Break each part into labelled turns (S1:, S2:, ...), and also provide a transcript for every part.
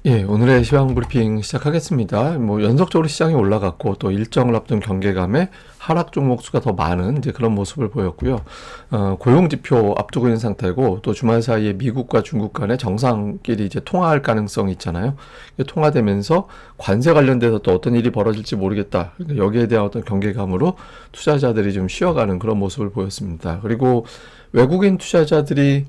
S1: 예, 오늘의 시황 브리핑 시작하겠습니다. 연속적으로 시장이 올라갔고 또 일정을 앞둔 경계감에 하락 종목 수가 더 많은 이제 그런 모습을 보였고요. 고용 지표 앞두고 있는 상태고 또 주말 사이에 미국과 중국 간의 정상끼리 이제 통화할 가능성이 있잖아요. 이게 통화되면서 관세 관련돼서 또 어떤 일이 벌어질지 모르겠다. 그러니까 여기에 대한 어떤 경계감으로 투자자들이 좀 쉬어가는 그런 모습을 보였습니다. 그리고 외국인 투자자들이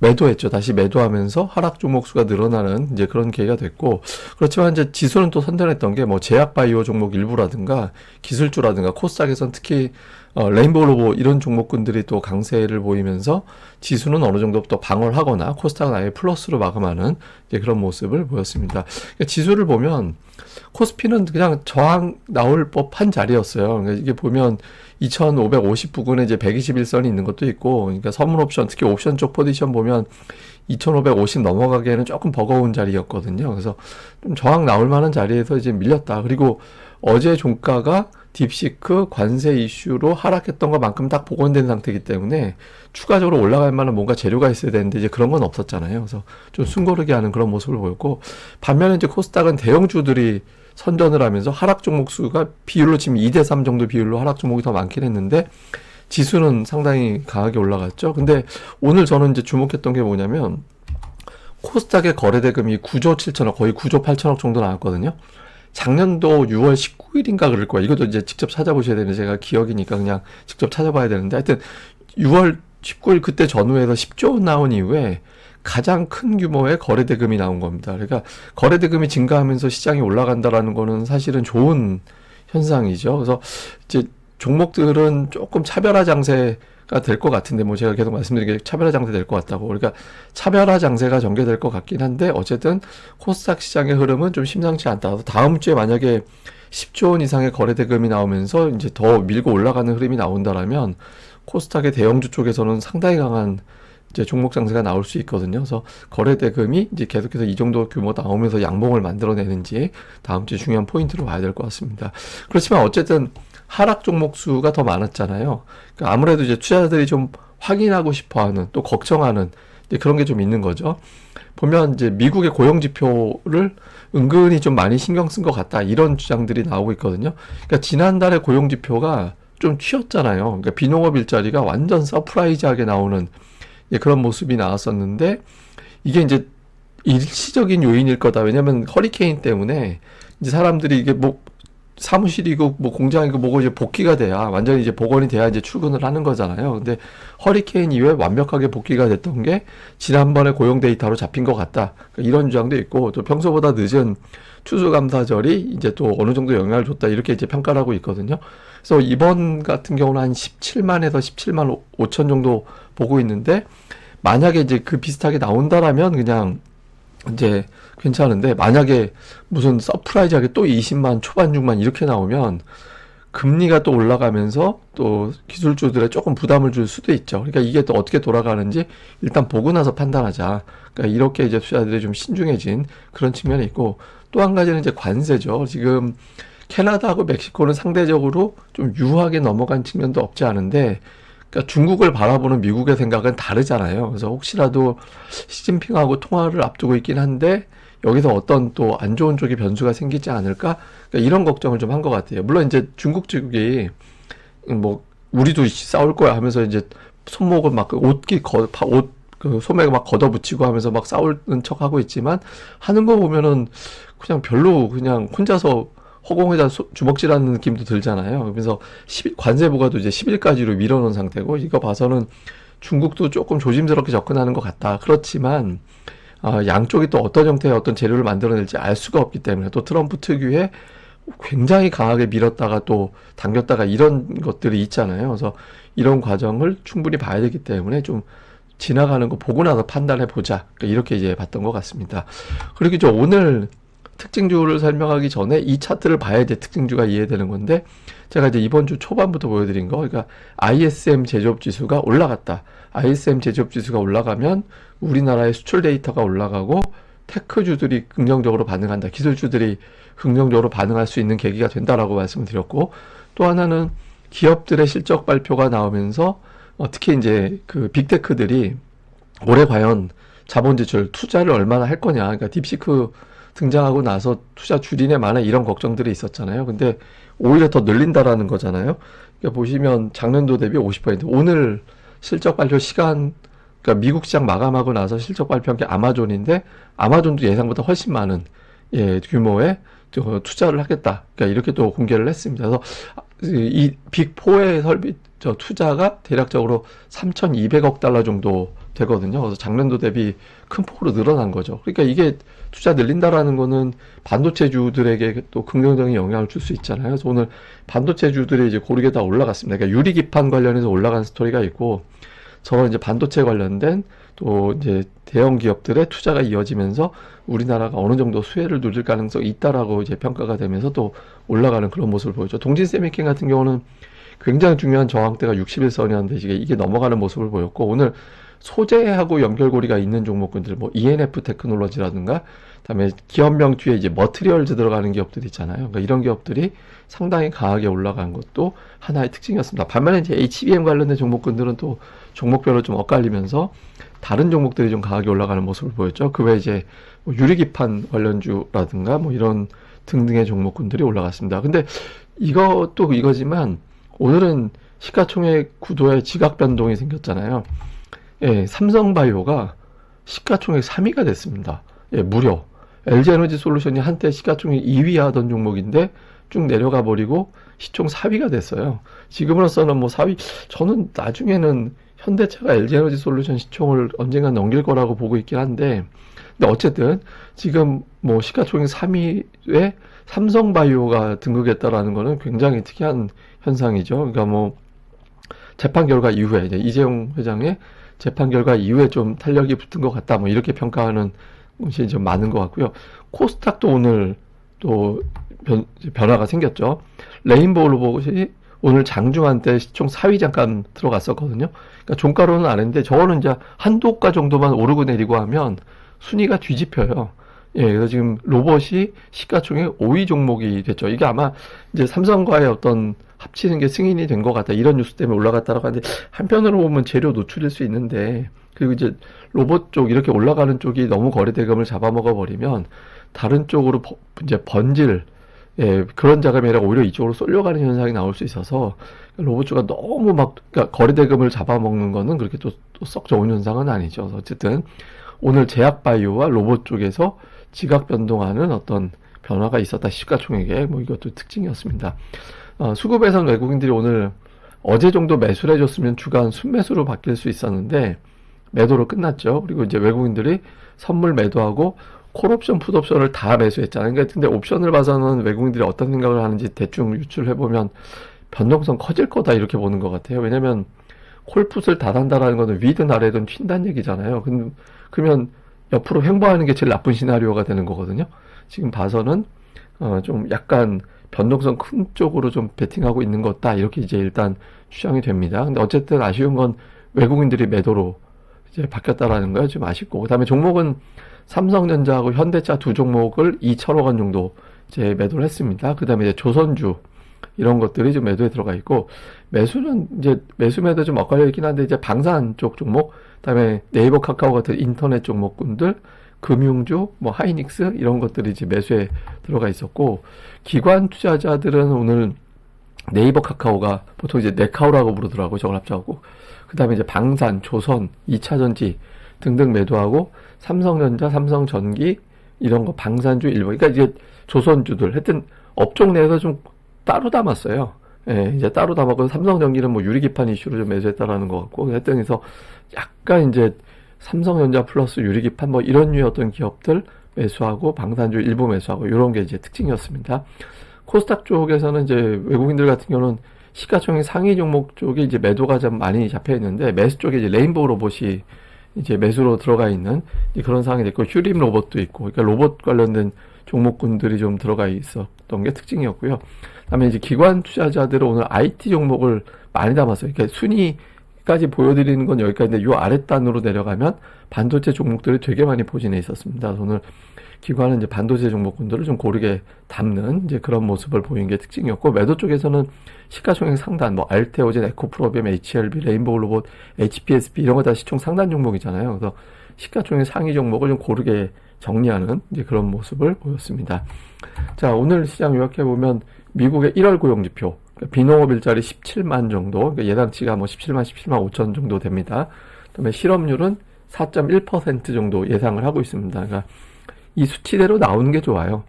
S1: 매도했죠. 다시 매도하면서 하락 종목 수가 늘어나는 이제 그런 계기가 됐고, 그렇지만 이제 지수는 또 선전했던 게 제약 바이오 종목 일부라든가 기술주라든가 코스닥에선 특히 레인보우 로보 이런 종목군들이 또 강세를 보이면서 지수는 어느 정도 또 방어를 하거나 코스닥은 아예 플러스로 마감하는 이제 그런 모습을 보였습니다. 그러니까 지수를 보면 코스피는 그냥 저항 나올 법한 자리였어요. 그러니까 이게 보면 2550 부근에 이제 121선이 있는 것도 있고, 그러니까 선물 옵션, 특히 옵션 쪽 포지션 보면 2550 넘어가기에는 조금 버거운 자리였거든요. 그래서 좀 저항 나올 만한 자리에서 이제 밀렸다. 그리고 어제 종가가 딥시크 관세 이슈로 하락했던 것만큼 딱 복원된 상태이기 때문에 추가적으로 올라갈 만한 뭔가 재료가 있어야 되는데 이제 그런 건 없었잖아요. 그래서 좀 숨고르게 하는 그런 모습을 보였고, 반면에 이제 코스닥은 대형주들이 선전을 하면서 하락 종목 수가 비율로 지금 2대3 정도 비율로 하락 종목이 더 많긴 했는데 지수는 상당히 강하게 올라갔죠. 근데 오늘 저는 이제 주목했던 게 뭐냐면 코스닥의 거래대금이 9조 7천억, 거의 9조 8천억 정도 나왔거든요. 작년도 6월 19일인가 그럴 거야. 이것도 이제 직접 찾아보셔야 되는데 제가 기억이니까 그냥 직접 찾아봐야 되는데 하여튼 6월 19일 그때 전후에서 10조 원 나온 이후에 가장 큰 규모의 거래대금이 나온 겁니다. 그러니까 거래대금이 증가하면서 시장이 올라간다라는 거는 사실은 좋은 현상이죠. 그래서 이제 종목들은 조금 차별화 장세가 될 것 같은데 제가 계속 말씀드린 게 차별화 장세 될 것 같다고. 그러니까 차별화 장세가 전개될 것 같긴 한데 어쨌든 코스닥 시장의 흐름은 좀 심상치 않다. 다음 주에 만약에 10조 원 이상의 거래대금이 나오면서 이제 더 밀고 올라가는 흐름이 나온다라면 코스닥의 대형주 쪽에서는 상당히 강한 이제 종목 장세가 나올 수 있거든요. 그래서 거래 대금이 이제 계속해서 이 정도 규모 나오면서 양봉을 만들어내는지 다음 주에 중요한 포인트로 봐야 될 것 같습니다. 그렇지만 어쨌든 하락 종목 수가 더 많았잖아요. 그러니까 아무래도 이제 투자자들이 좀 확인하고 싶어하는 또 걱정하는 이제 그런 게 좀 있는 거죠. 보면 이제 미국의 고용 지표를 은근히 좀 많이 신경 쓴 것 같다 이런 주장들이 나오고 있거든요. 그러니까 지난달에 고용 지표가 좀 튀었잖아요. 그러니까 비농업 일자리가 완전 서프라이즈하게 나오는 그런 모습이 나왔었는데 이게 이제 일시적인 요인일 거다. 왜냐면 허리케인 때문에 이제 사람들이 이게 사무실이고 공장이고 뭐고 이제 복귀가 돼야 완전히 이제 복원이 돼야 이제 출근을 하는 거잖아요. 근데 허리케인 이후에 완벽하게 복귀가 됐던 게 지난번에 고용 데이터로 잡힌 것 같다. 그러니까 이런 주장도 있고 또 평소보다 늦은 추수감사절이 이제 또 어느 정도 영향을 줬다 이렇게 이제 평가를 하고 있거든요. 그래서 이번 같은 경우는 한 17만에서 17만 5천 정도 보고 있는데 만약에 이제 그 비슷하게 나온다라면 그냥 이제 괜찮은데 만약에 무슨 서프라이즈하게 또 20만 초반 중반 이렇게 나오면 금리가 또 올라가면서 또 기술주들에 조금 부담을 줄 수도 있죠. 그러니까 이게 또 어떻게 돌아가는지 일단 보고 나서 판단하자. 그러니까 이렇게 이제 투자들이 좀 신중해진 그런 측면이 있고 또 한 가지는 이제 관세죠. 지금 캐나다하고 멕시코는 상대적으로 좀 유하게 넘어간 측면도 없지 않은데 그러니까 중국을 바라보는 미국의 생각은 다르잖아요. 그래서 혹시라도 시진핑하고 통화를 앞두고 있긴 한데 여기서 어떤 또 안 좋은 쪽의 변수가 생기지 않을까? 그러니까 이런 걱정을 좀 한 것 같아요. 물론 이제 중국 측이 우리도 싸울 거야 하면서 이제 손목을 막 그 소매가 막 걷어붙이고 하면서 막 싸우는 척 하고 있지만 하는 거 보면은 그냥 별로 그냥 혼자서 허공에다 주먹질하는 느낌도 들잖아요. 그래서 관세 부과도 이제 10일까지로 밀어놓은 상태고 이거 봐서는 중국도 조금 조심스럽게 접근하는 것 같다. 그렇지만 양쪽이 또 어떤 형태의 어떤 재료를 만들어낼지 알 수가 없기 때문에 또 트럼프 특유의 굉장히 강하게 밀었다가 또 당겼다가 이런 것들이 있잖아요. 그래서 이런 과정을 충분히 봐야 되기 때문에 좀 지나가는 거 보고 나서 판단해 보자. 이렇게 이제 봤던 것 같습니다. 그리고 이제 오늘 특징주를 설명하기 전에 이 차트를 봐야 이제 특징주가 이해되는 건데 제가 이제 이번 주 초반부터 보여드린 거 그러니까 ISM 제조업 지수가 올라갔다. ISM 제조업 지수가 올라가면 우리나라의 수출 데이터가 올라가고 테크주들이 긍정적으로 반응한다. 기술주들이 긍정적으로 반응할 수 있는 계기가 된다라고 말씀을 드렸고 또 하나는 기업들의 실적 발표가 나오면서 특히 이제 그 빅테크들이 올해 과연 자본 지출 투자를 얼마나 할 거냐. 그러니까 딥시크 등장하고 나서 투자 줄이네 마네 이런 걱정들이 있었잖아요. 근데 오히려 더 늘린다라는 거잖아요. 그러니까 보시면 작년도 대비 50%, 오늘 실적 발표 시간, 그러니까 미국 시장 마감하고 나서 실적 발표한 게 아마존인데, 아마존도 예상보다 훨씬 많은 규모의 투자를 하겠다. 그러니까 이렇게 또 공개를 했습니다. 그래서 이 빅4의 투자가 대략적으로 3,200억 달러 정도 되거든요. 그래서 작년도 대비 큰 폭으로 늘어난 거죠. 그러니까 이게 투자 늘린다라는 거는 반도체주들에게 또 긍정적인 영향을 줄 수 있잖아요. 그래서 오늘 반도체주들이 이제 고르게 다 올라갔습니다. 그러니까 유리기판 관련해서 올라간 스토리가 있고, 저 이제 반도체 관련된 또 이제 대형 기업들의 투자가 이어지면서 우리나라가 어느 정도 수혜를 누릴 가능성이 있다라고 이제 평가가 되면서 또 올라가는 그런 모습을 보였죠. 동진세미캠 같은 경우는 굉장히 중요한 저항대가 61선이었는데 이게 넘어가는 모습을 보였고, 오늘 소재하고 연결고리가 있는 종목군들, 뭐 ENF 테크놀로지라든가, 그다음에 기업명 뒤에 이제 머티리얼즈 들어가는 기업들 있잖아요. 그러니까 이런 기업들이 상당히 강하게 올라간 것도 하나의 특징이었습니다. 반면에 이제 HBM 관련된 종목군들은 또 종목별로 좀 엇갈리면서 다른 종목들이 좀 강하게 올라가는 모습을 보였죠. 그 외에 이제 뭐 유리기판 관련주라든가 뭐 이런 등등의 종목군들이 올라갔습니다. 근데 이것도 이거지만 오늘은 시가총액 구도에 지각 변동이 생겼잖아요. 예, 삼성바이오가 시가총액 3위가 됐습니다. 예, 무려. LG에너지솔루션이 한때 시가총액 2위 하던 종목인데 쭉 내려가 버리고 시총 4위가 됐어요. 지금으로서는 뭐 4위, 저는 나중에는 현대차가 LG에너지솔루션 시총을 언젠가 넘길 거라고 보고 있긴 한데, 근데 어쨌든 지금 뭐 시가총액 3위에 삼성바이오가 등극했다라는 거는 굉장히 특이한 현상이죠. 그러니까 뭐 재판 결과 이후에 이제 이재용 회장의 재판 결과 이후에 좀 탄력이 붙은 것 같다, 뭐 이렇게 평가하는 것이 좀 많은 것 같고요. 코스닥도 오늘 또 변화가 생겼죠. 레인보우 로봇이 오늘 장중한 때 시총 4위 잠깐 들어갔었거든요. 그러니까 종가로는 안 했는데 저거는 이제 한두 호가 정도만 오르고 내리고 하면 순위가 뒤집혀요. 예, 그래서 지금 로봇이 시가총액 5위 종목이 됐죠. 이게 아마 이제 삼성과의 어떤 합치는 게 승인이 된 것 같다, 이런 뉴스 때문에 올라갔다라고 하는데, 한편으로 보면 재료 노출일 수 있는데, 그리고 이제 로봇 쪽 이렇게 올라가는 쪽이 너무 거래대금을 잡아먹어 버리면 다른 쪽으로 이제 번질, 예, 그런 자금이 아니라 오히려 이쪽으로 쏠려가는 현상이 나올 수 있어서 로봇주가 너무 막, 그러니까 거래대금을 잡아먹는 거는 그렇게 또 썩 좋은 현상은 아니죠. 어쨌든 오늘 제약바이오와 로봇 쪽에서 지각 변동하는 어떤 변화가 있었다, 시가총액에. 뭐 이것도 특징이었습니다. 수급에선 외국인들이 오늘 어제 정도 매수를 해줬으면 주간 순매수로 바뀔 수 있었는데 매도로 끝났죠. 그리고 이제 외국인들이 선물 매도하고 콜옵션, 풋옵션을 다 매수했잖아요. 그러니까 근데 옵션을 봐서는 외국인들이 어떤 생각을 하는지 대충 유출해보면 변동성 커질 거다, 이렇게 보는 것 같아요. 왜냐면 콜풋을 다 단다라는 거는 위든 아래든 튄다는 얘기잖아요. 그러면 옆으로 횡보하는 게 제일 나쁜 시나리오가 되는 거거든요. 지금 봐서는 좀 약간 변동성 큰 쪽으로 좀 베팅하고 있는 것 같다, 이렇게 이제 일단 추정이 됩니다. 근데 어쨌든 아쉬운 건 외국인들이 매도로 이제 바뀌었다라는 거예요. 좀 아쉽고, 그다음에 종목은 삼성전자하고 현대차 두 종목을 2천억 원 정도 이제 매도를 했습니다. 그다음에 이제 조선주 이런 것들이 좀 매도에 들어가 있고, 매수는 이제 매도 좀 엇갈려 있긴 한데 이제 방산 쪽 종목, 그다음에 네이버 카카오 같은 인터넷 종목군들, 금융주, 뭐 하이닉스 이런 것들이 이제 매수에 들어가 있었고, 기관 투자자들은 오늘 네이버 카카오가 보통 이제 네카오라고 부르더라고요. 저걸 합쳐갖고. 그 다음에 이제 방산, 조선, 2차전지 등등 매도하고, 삼성전자, 삼성전기 이런 거 방산주 일부, 그러니까 이제 조선주들 하여튼 업종 내에서 좀 따로 담았어요. 예, 이제 따로 담았고, 삼성전기는 뭐 유리기판 이슈로 좀 매수했다라는 것 같고, 하여튼 그래서 약간 이제 삼성전자 플러스 유리기판 뭐 이런 류의 어떤 기업들 매수하고 방산주 일부 매수하고 이런 게 이제 특징이었습니다. 코스닥 쪽에서는 이제 외국인들 같은 경우는 시가총액 상위 종목 쪽에 이제 매도가 좀 많이 잡혀 있는데, 매수 쪽에 이제 레인보우 로봇이 이제 매수로 들어가 있는 그런 상황이 됐고, 휴림 로봇도 있고, 그러니까 로봇 관련된 종목군들이 좀 들어가 있었던 게 특징이었고요. 그다음에 이제 기관 투자자들은 오늘 IT 종목을 많이 담았어요. 그러니까 순위까지 보여드리는 건 여기까지인데, 요 아랫단으로 내려가면 반도체 종목들이 되게 많이 포진해 있었습니다. 오늘 기관은 이제 반도체 종목군들을 좀 고르게 담는 이제 그런 모습을 보인 게 특징이었고, 매도 쪽에서는 시가총액 상단, 뭐 알테오젠, 에코프로비움, HLB, 레인보우 로봇, HPSB 이런 거 다 시총 상단 종목이잖아요. 그래서 시가총액 상위 종목을 좀 고르게 정리하는 이제 그런 모습을 보였습니다. 자, 오늘 시장 요약해 보면 미국의 1월 고용지표, 그러니까 비농업 일자리 17만 정도, 그러니까 예상치가 뭐 17만 5천 정도 됩니다. 그다음에 실업률은 4.1% 정도 예상을 하고 있습니다. 그러니까 이 수치대로 나오는 게 좋아요.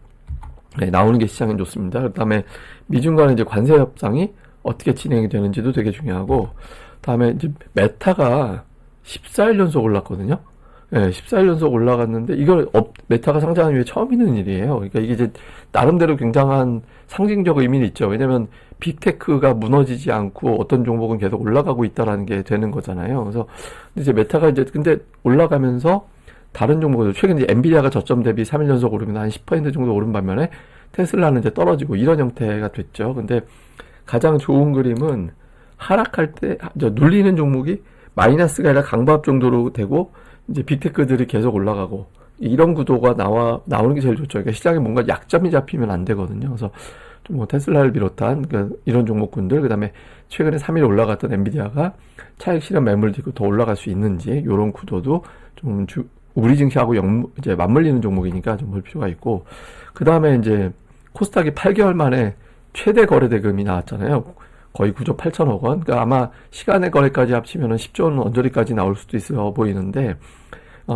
S1: 네, 나오는 게 시장에 좋습니다. 그다음에 미중 간의 이제 관세 협상이 어떻게 진행이 되는지도 되게 중요하고, 다음에 이제 메타가 14일 연속 올랐거든요. 네, 14일 연속 올라갔는데 이걸 메타가 상장한 이후에 처음 있는 일이에요. 그러니까 이게 이제 나름대로 굉장한 상징적 의미는 있죠. 왜냐면 빅테크가 무너지지 않고 어떤 종목은 계속 올라가고 있다라는 게 되는 거잖아요. 그래서 이제 메타가 이제 근데 올라가면서 다른 종목들 최근 이제 엔비디아가 저점 대비 3일 연속 오르면 한 10% 정도 오른 반면에 테슬라는 이제 떨어지고 이런 형태가 됐죠. 근데 가장 좋은 그림은 하락할 때 눌리는 종목이 마이너스가 아니라 강보합 정도로 되고 이제 빅테크들이 계속 올라가고 이런 구도가 나오는 게 제일 좋죠. 그러니까 시장에 뭔가 약점이 잡히면 안 되거든요. 그래서 좀 뭐 테슬라를 비롯한 이런 종목군들, 그다음에 최근에 3일 올라갔던 엔비디아가 차익 실현 매물 뒤고 더 올라갈 수 있는지 이런 구도도 좀 우리 증시하고 이제 맞물리는 종목이니까 좀 볼 필요가 있고, 그다음에 이제 코스닥이 8개월 만에 최대 거래 대금이 나왔잖아요. 거의 9조 8천억 원. 그러니까 아마 시간의 거래까지 합치면은 10조 원 언저리까지 나올 수도 있어 보이는데,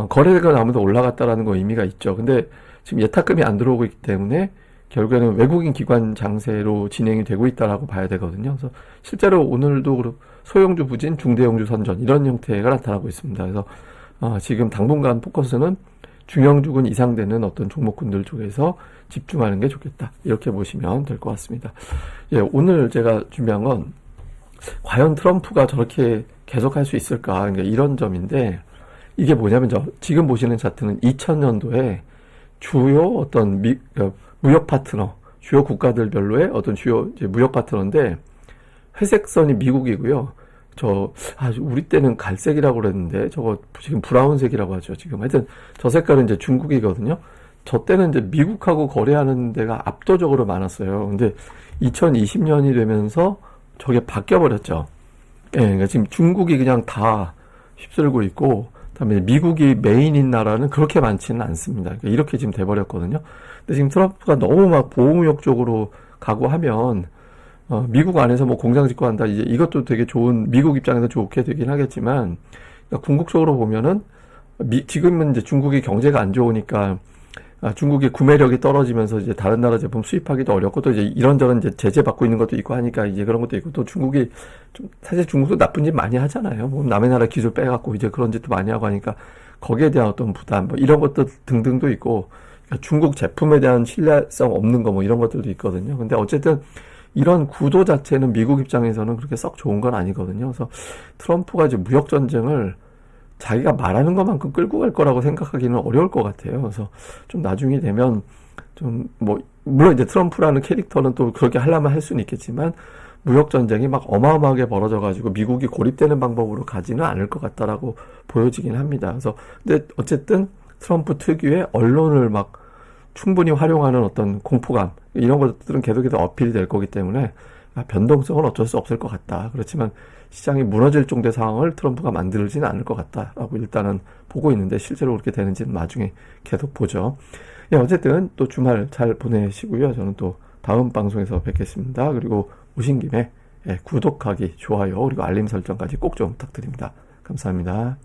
S1: 거래가 나오면서 올라갔다라는 거 의미가 있죠. 근데 지금 예탁금이 안 들어오고 있기 때문에 결국에는 외국인 기관 장세로 진행이 되고 있다라고 봐야 되거든요. 그래서 실제로 오늘도 소형주 부진, 중대형주 선전 이런 형태가 나타나고 있습니다. 그래서 지금 당분간 포커스는 중형주군 이상 되는 어떤 종목군들 쪽에서 집중하는 게 좋겠다. 이렇게 보시면 될 것 같습니다. 예, 오늘 제가 준비한 건 과연 트럼프가 저렇게 계속할 수 있을까? 그러니까 이런 점인데, 이게 뭐냐면 지금 보시는 차트는 2000년도에 주요 어떤 무역 파트너, 주요 국가들별로의 어떤 주요 이제 무역 파트너인데, 회색선이 미국이고요. 우리 때는 갈색이라고 그랬는데, 저거 지금 브라운색이라고 하죠. 지금 하여튼 저 색깔은 이제 중국이거든요. 저 때는 이제 미국하고 거래하는 데가 압도적으로 많았어요. 근데 2020년이 되면서 저게 바뀌어버렸죠. 예, 그러니까 지금 중국이 그냥 다 휩쓸고 있고, 그다음에 미국이 메인인 나라는 그렇게 많지는 않습니다. 그러니까 이렇게 지금 돼버렸거든요. 근데 지금 트럼프가 너무 막 보호무역 쪽으로 가고 하면, 미국 안에서 뭐 공장 짓고 한다. 이제 이것도 되게 좋은, 미국 입장에서 좋게 되긴 하겠지만, 그러니까 궁극적으로 보면은, 지금은 이제 중국이 경제가 안 좋으니까, 중국의 구매력이 떨어지면서 이제 다른 나라 제품 수입하기도 어렵고, 또 이제 이런저런 이제 제재 받고 있는 것도 있고 하니까 이제 그런 것도 있고, 또 중국이 사실 중국도 나쁜 짓 많이 하잖아요. 뭐 남의 나라 기술 빼갖고 이제 그런 짓도 많이 하고 하니까 거기에 대한 어떤 부담, 뭐 이런 것도 등등도 있고, 그러니까 중국 제품에 대한 신뢰성 없는 거 뭐 이런 것들도 있거든요. 근데 어쨌든 이런 구도 자체는 미국 입장에서는 그렇게 썩 좋은 건 아니거든요. 그래서 트럼프가 이제 무역 전쟁을 자기가 말하는 것만큼 끌고 갈 거라고 생각하기는 어려울 것 같아요. 그래서 좀 나중에 되면 물론 이제 트럼프라는 캐릭터는 또 그렇게 하려면 할 수는 있겠지만, 무역 전쟁이 막 어마어마하게 벌어져가지고 미국이 고립되는 방법으로 가지는 않을 것 같다라고 보여지긴 합니다. 그래서 근데 어쨌든 트럼프 특유의 언론을 막 충분히 활용하는 어떤 공포감, 이런 것들은 계속해서 어필이 될 거기 때문에 변동성은 어쩔 수 없을 것 같다. 그렇지만 시장이 무너질 정도의 상황을 트럼프가 만들지는 않을 것 같다라고 일단은 보고 있는데, 실제로 그렇게 되는지는 나중에 계속 보죠. 예, 어쨌든 또 주말 잘 보내시고요. 저는 또 다음 방송에서 뵙겠습니다. 그리고 오신 김에 구독하기, 좋아요, 그리고 알림 설정까지 꼭 좀 부탁드립니다. 감사합니다.